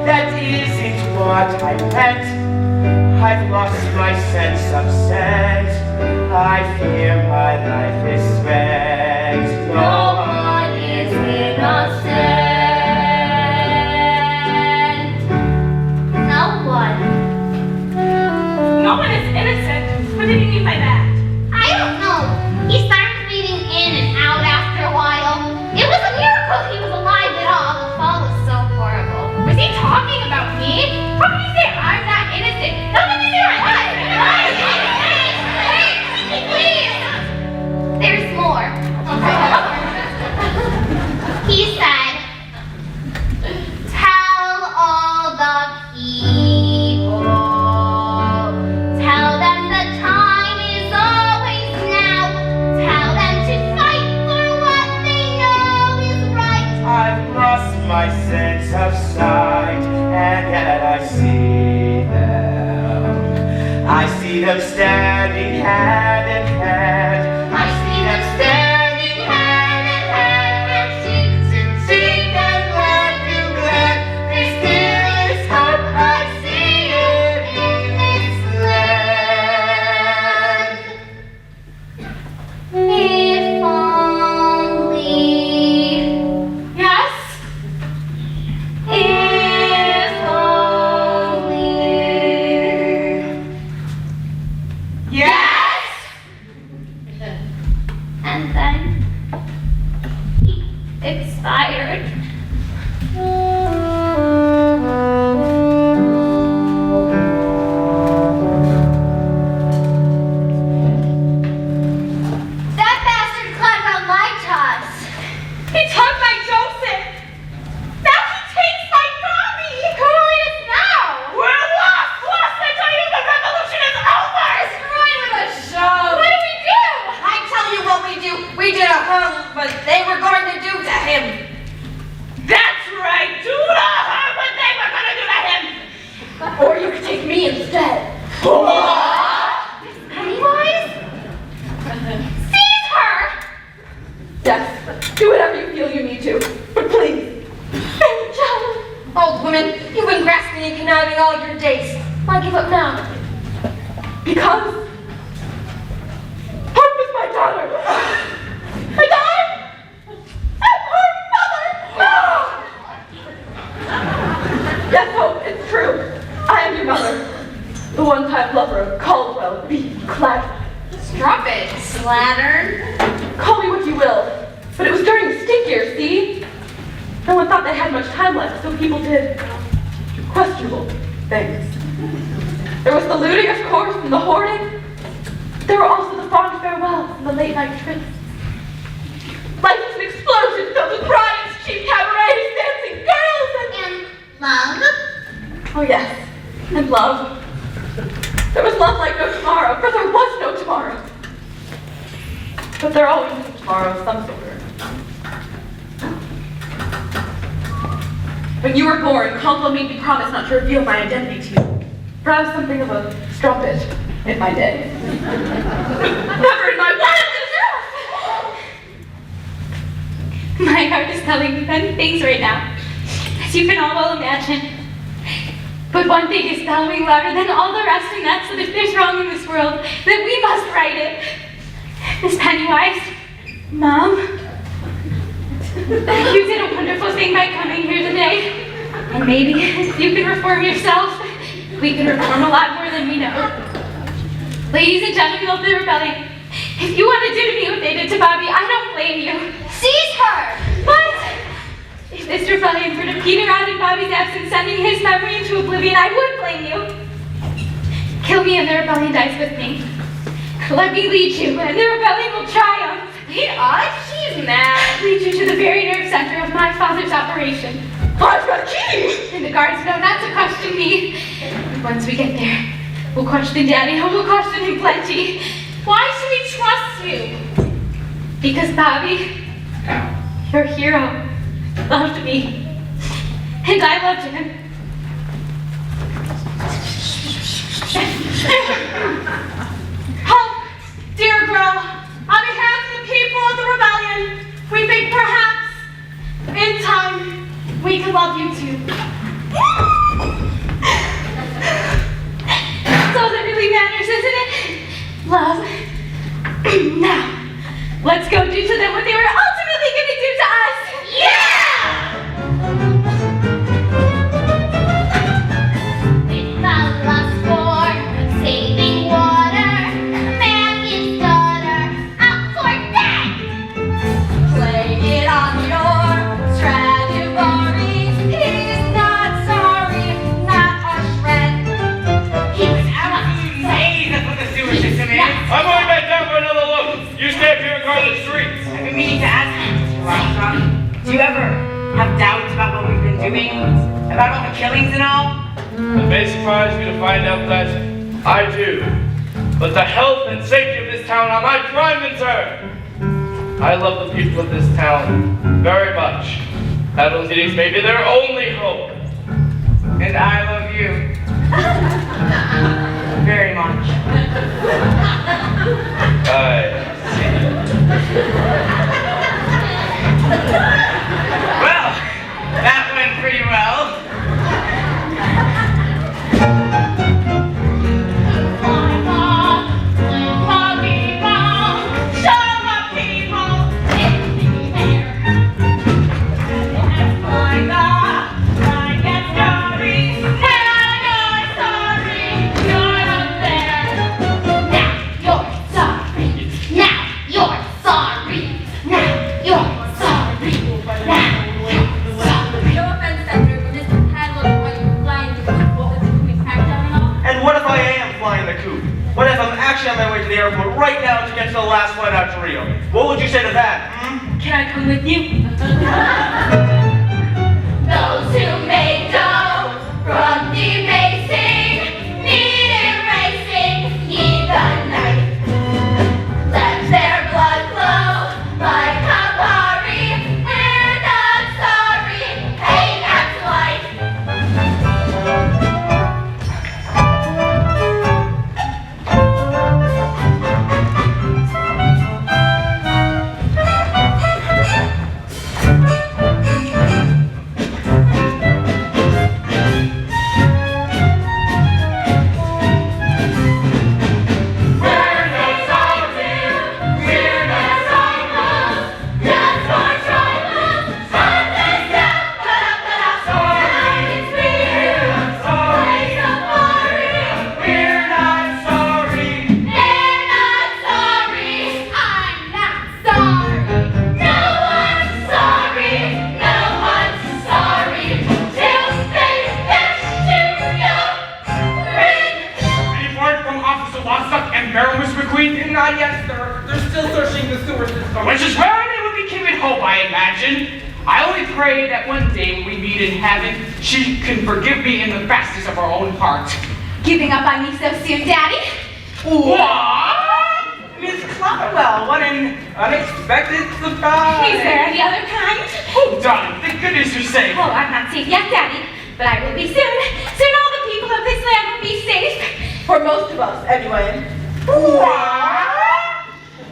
that isn't what I meant. I've lost my sense of scent. I fear my life is spent. No one is innocent. No one. No one is innocent? What did he mean by that? I don't know. He started bleeding in and out after a while. It was a miracle he was alive at all. The fall was so horrible. Was he talking about me? How can you say I'm not innocent? How can you say I'm not innocent? Hey, please. There's more. He said, tell all the people. Tell them the time is always now. Tell them to fight for what they know is right. I've lost my sense of sight, and yet I see them. I see them standing hand in hand. I see them standing hand in hand, cheek to cheek and glad to glad. There still is hope, I see it in this land. If only. Yes? If only. Yes? And then he expired. That bastard Clever lied to us. He took my Joseph. Now he takes my Bobby. Who will lead us now? We're lost. Lost, I tell you, the revolution is over. Destroying the show. What do we do? I tell you what we do. We did to her what they were going to do to him. That's right. Do to her what they were going to do to him. Or you could take me instead. Pennywise? Seize her! Yes, do whatever you feel you need to. But please. Angel! Old woman, you've been grasping and conniving all your days. Why give up now? Because Hope is my daughter. And I am her mother. Yes, Hope, it's true. I am your mother. The one-time lover of Caldwell B. Clatter. Drop it, slattern. Call me what you will, but it was during the stink year, see? No one thought they had much time left, so people did questionable things. There was the looting, of course, and the hoarding. There were also the fond farewells and the late-night trysts. Life was an explosion filled with riots, cheap cabarets, dancing girls, And love? Oh yes, and love. There was love like no tomorrow, for there was no tomorrow. But there always is a tomorrow of some sort. When you were born, Caldwell made me promise not to reveal my identity to you. For I was something of a strumpet in my day. Never in my wildest dreams! My heart is telling me many things right now, as you can all well imagine. But one thing is bellowing louder than all the rest, and that's that if there's wrong in this world, that we must right it. Miss Pennywise, Mom, you did a wonderful thing by coming here today. And maybe if you can reform yourself, we can reform a lot more than we know. Ladies and gentlemen of the rebellion, if you want to do to me what they did to Bobby, I don't blame you. Seize her! But if this rebellion were to peter out in Bobby's absence, sending his memory into oblivion, I would blame you. Kill me and the rebellion dies with me. Let me lead you, and the rebellion will triumph. Lead us? She's mad. Lead you to the very nerve center of my father's operation. I've got a key! And the guards know not to question me. And once we get there, we'll question Daddy, and we'll question him plenty. Why should we trust you? Because Bobby, your hero, loved me. And I loved him. Help, dear girl, on behalf of the people of the rebellion, we think perhaps, in time, we can love you too. Let's go do to them what they were ultimately going to do to us. With the lust for saving water, man is daughter out for that. Play it on your Stradivarius. He's not sorry, not a shred. He's Amazing what the sewer system is. I'm going back down for another look. You stay up here and guard the streets. I've been meaning to ask you, Mr. Armstrong, do you ever have doubts about what we've been doing? About all the killings and all? It may surprise you to find out that I do. But the health and safety of this town are my prime concern. I love the people of this town very much. Adult meetings may be their only hope. And I love you. Very much. Well, that went pretty well. What if I'm actually on my way to the airport right now to get to the last flight out to Rio? What would you say to that, Can I come with you? those who made dough from debasing, need erasing, ye the night. Let their blood flow like Campari. We're not sorry, hey, that's white. Not yet, sir. They're still searching the sewer system. Which is where they would be given hope, I imagine. I only pray that one day when we meet in heaven, she can forgive me in the fastest of her own heart. Giving up on me so soon, Daddy? What? Miss Clotwell, what an unexpected surprise. Is there any other kind? Oh, darling, thank goodness you're safe. Oh, I'm not safe yet, Daddy, but I will be soon. Soon all the people of this land will be safe. For most of us, anyway. What?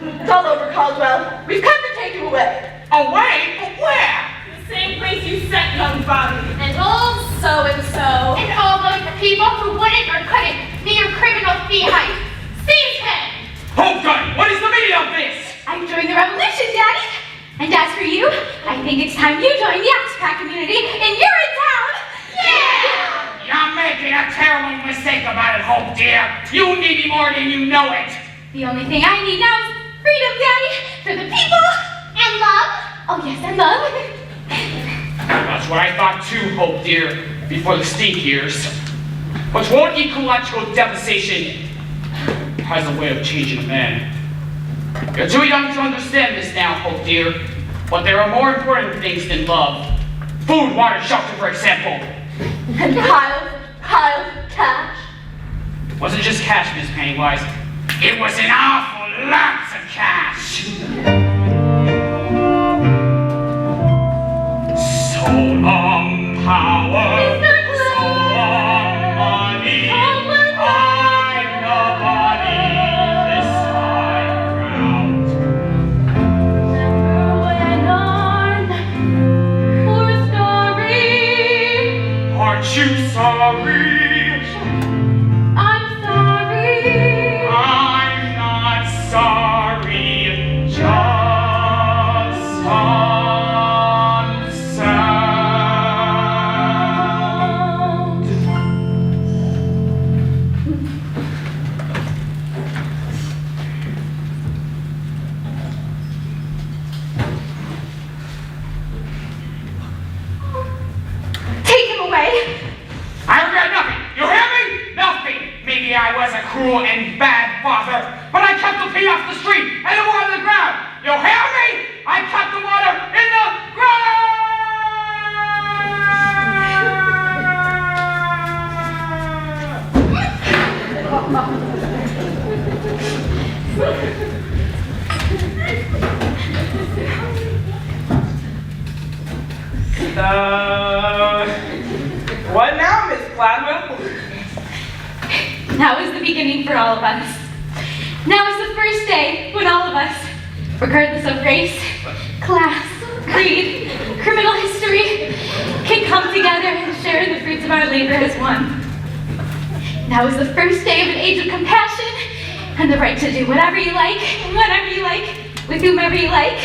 It's all over, Caldwell. We've come to take you away. Away? But where? The same place you sent, young Bobby. And old so-and-so. And all those people who wouldn't or couldn't be your criminal beehive. Seize him! Oh, God, what is the meaning of this? I'm joining the revolution, Daddy. And as for you, I think it's time you join the expat community in Urinetown. Yeah! You're making a terrible mistake about it, Hope, dear. You need me more than you know it. The only thing I need now is freedom, Daddy, for the people. And love? Oh, yes, and love. That's what I thought too, Hope, dear, before the stink years. But one ecological devastation has a way of changing a man. You're too young to understand this now, Hope, dear. But there are more important things than love. Food, water, shelter, for example. And piles of cash. It wasn't just cash, Miss Pennywise. It was an awful lots of cash. So long power, so long money. I'm nobody this time around. Never went on for a story. Aren't you sorry? I'm sorry. I'm not sorry, just anyway. I regret nothing. You hear me? Nothing. Maybe I was a cruel and bad father, but I kept the pee off the street and the water on the ground. You hear me? I kept the water in the What now, Miss Gladwell? Now is the beginning for all of us. Now is the first day when all of us, regardless of race, class, creed, criminal history, can come together and share in the fruits of our labor as one. Now is the first day of an age of compassion and the right to do whatever you like, whenever you like, with whomever you like,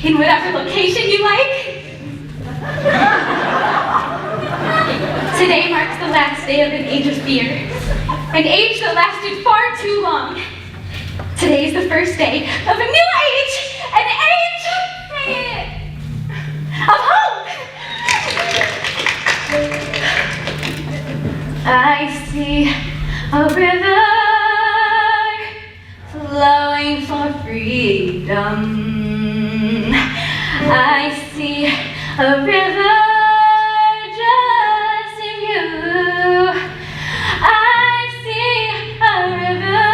in whatever location you like. Today marks the last day of an age of fear, an age that lasted far too long. Today is the first day of a new age, an age of hope. I see a river flowing for freedom. I see a river just in you. I see a river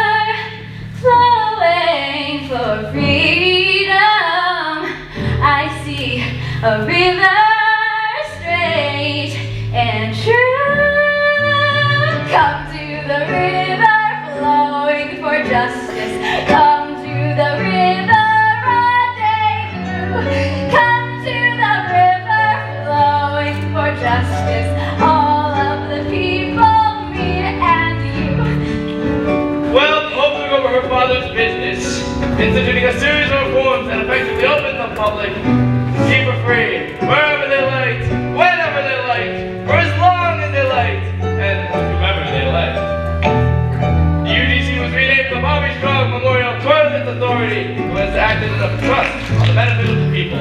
flowing for freedom. I see a river straight and true. Come to the river flowing for justice. Come to the river rendezvous. Come to the river flowing for justice. All of the people, me and you. Well, Hope took over her father's business, instituting a series of reforms that effectively opened the public to keep her free, wherever they liked, whenever they liked, for as long as they liked, and whomever they liked. The UDC was renamed the Bobby Strong Memorial Toilet Authority, who has acted as a trust on the benefit of the people.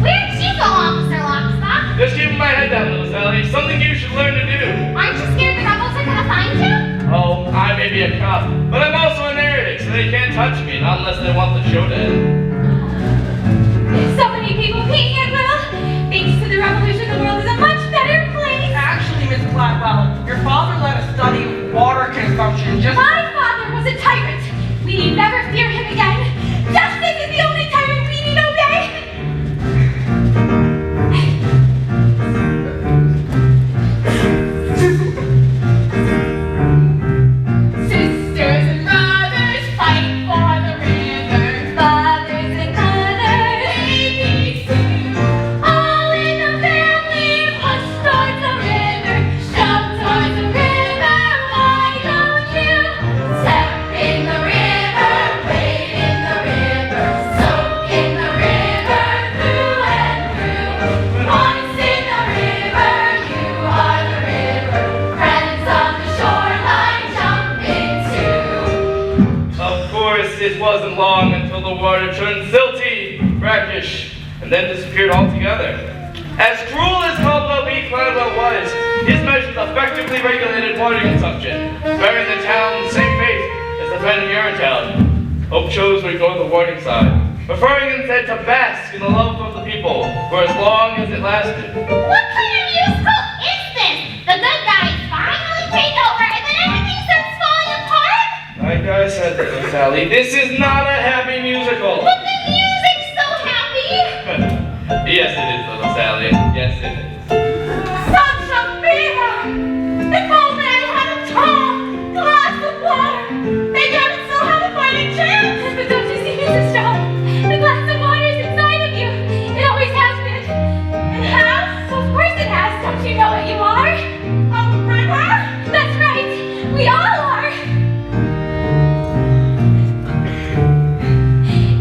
Where'd you go, Officer Lockstock? Just keeping my head down, little Sally. Something you should learn to do. Aren't you scared the rebels are gonna find you? Oh, I may be a cop, but I'm also an heretic, so they can't touch me, not unless they want the show to end. So many people being at will. Thanks to the revolution, the world is a much better place. Actually, Miss Gladwell, your father led a study of water consumption just... My father was a tyrant. We need never fear him again. Justice is the only tyrant we need obey. Sisters and brothers fight for the river. Fathers and mothers, babies too. All in the family, push towards the river. Shove towards the river, why don't you? Step in the river, wade in the river, soak in the river, through and through. Once in the river, you are the river. Friends on the shoreline, jump into. Of course, it wasn't long until the water turned silty, brackish, and then disappeared altogether. As cruel as Caldwell B. Gladwell was, his measures effectively regulated water consumption, sparing the town the same fate as the men of Urinetown. Hope chose to ignore the warning sign, preferring instead to bask in the love of the people for as long as it lasted. What kind of musical is this? The good guys finally take over and then everything starts falling apart? Like I said, little Sally, this is not a happy musical. But the music's so happy! Yes, it is, little Sally. Yes, it is. Such a fever! If only I had a tall glass of water, maybe I would still have a fighting chance. But don't you see, Mrs. Strong? The glass of water is inside of you. It always has been. It has? Of course it has. Don't you know what you are? A river? That's right. We all are.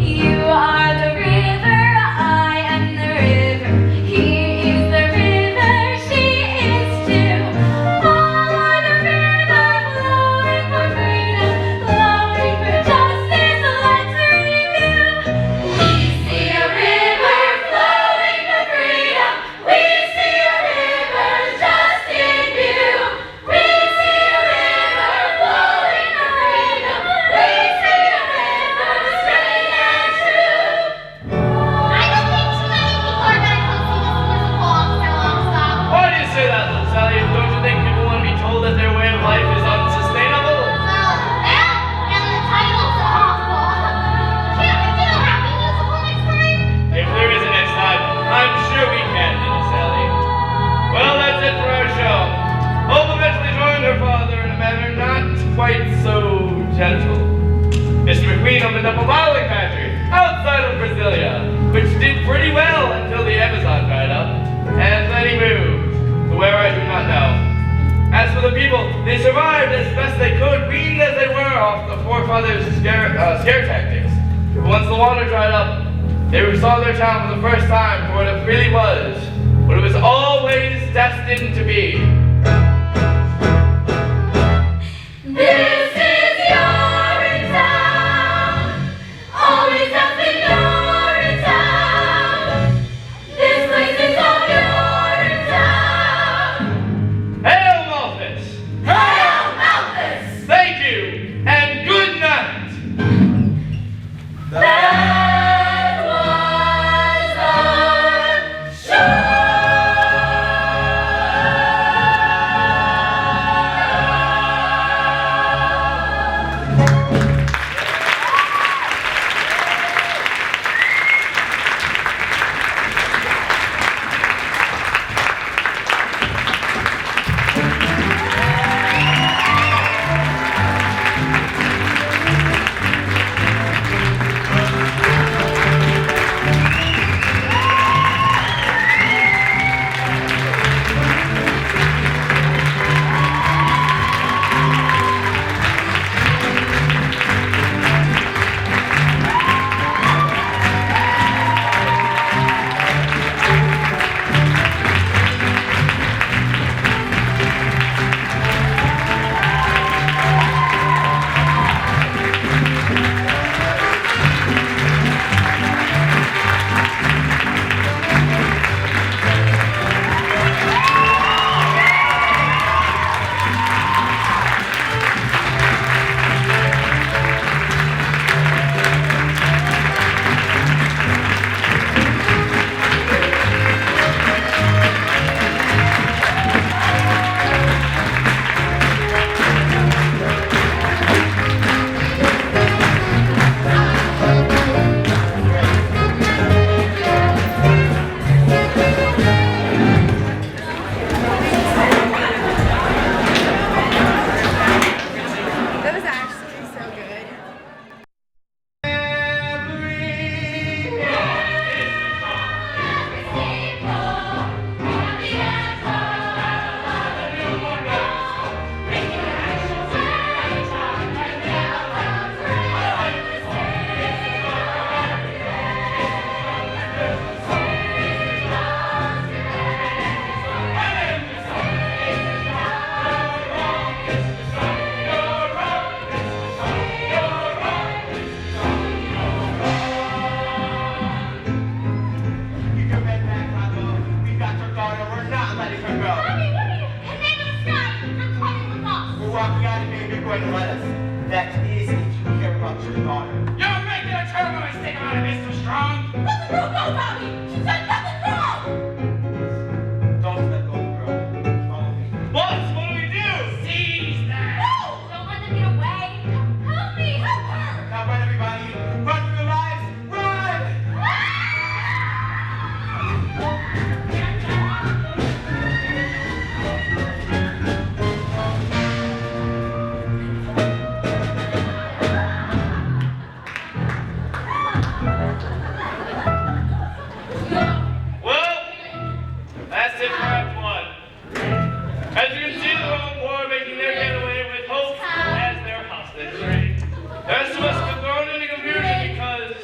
You are the river. I am the river. He is the river. She is too. All are the river, flowing for freedom, flowing for justice. Let's review. We see a river flowing for freedom. We see a river quite so gentle. Mr. McQueen opened up a bottling factory outside of Brasilia, which did pretty well until the Amazon dried up, and then he moved to where I do not know. As for the people, they survived as best they could, weaned as they were off the forefathers' scare tactics. But once the water dried up, they saw their town for the first time for what it really was, what it was always destined to be. This is Urinetown. Always has been Urinetown. This place is called Urinetown. Hail Malthus! Hail Malthus! Thank you, and good night! That was our show. That was actually so good. You can bet that, Taco. We got your daughter. We're not letting her go. Mommy, what are you? In the name of the sky, you're coming with us. We're walking out of here. You're going to let us. That is if you care about your daughter. You're making a terrible mistake about it, Mr. Strong. Let the girl go, Bobby. She said nothing wrong. Don't let go of the girl. Follow me. Boss, what do we do? Seize that. No! Don't let them get away. Help me, help her. Now run, everybody. Run for your lives. Run! Well, that's it for Act 1. As you can see, the Roman War making their getaway with Hope as their hostage. The rest of us have been thrown into confusion because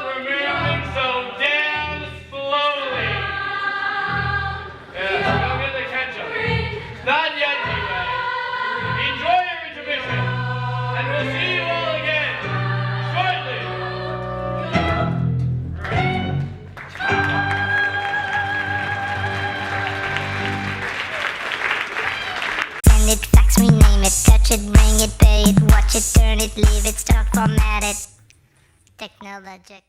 we're moving so damn slowly. Yeah, we don't get the ketchup. Not yet, anyway. Enjoy your intermission, and we'll see you all again shortly. Send it, fax, rename it, touch it, bring it, pay it, watch it, turn it, leave it, start, format it. Technologic.